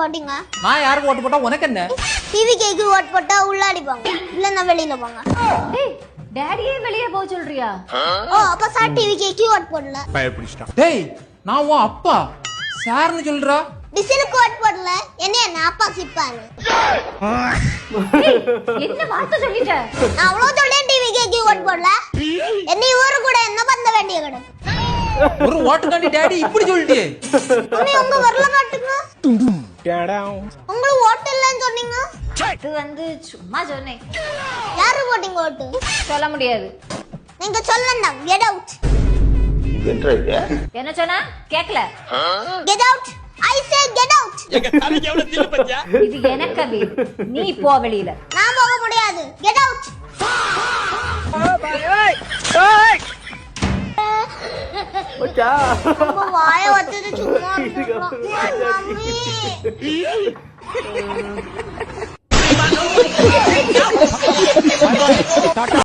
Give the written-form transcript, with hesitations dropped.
போட்டீங்க? நான் யாருக்கு ஓட்டு போட்டா உனக்கு என்ன? டிவி கேக்கு ஓட்டு போட்டா உள்ள அடிப்பாங்க, இல்லன்னா வெளியில போங்க. டேய் டாடியே வெளிய போக சொல்றியா? ஓ அப்ப சார் டிவி கேக்கு ஓட்டு போடல. பயப்பிடிச்சிட்டான். டேய் நான் உன் அப்பா சார்னு சொல்றா. டிசிலுக்கு ஓட்டு போடல, என்ன அப்பா சிப்பாரு. என்ன வார்த்தை சொல்லிட்ட? நான் அவ்வளவு சொல்லேன் டிவி கேக்கு ஓட்டு போடல. என்ன இவரு கூட என்ன பண்ண வேண்டிய கடை? ஒரு ஓட்டுக்காண்டி டாடி இப்படி சொல்லிட்டியே. உங்க வரல காட்டுங்க. உங்களுக்கு ஓட்டு இல்லன்னு சொன்னீங்க. இது வந்து சும்மா சொன்னேன். யாரு போட்டீங்க ஓட்டு? சொல்ல முடியாது. நீங்க சொல்லணும். Get out. என்ன சொன்னா கேக்கல? Get out. I say get out. இது எனக்கு வீடு, நீ போ வெளியில. நான் போக முடியாது. Get out. வாய வச்சது சும்மா மம்மி.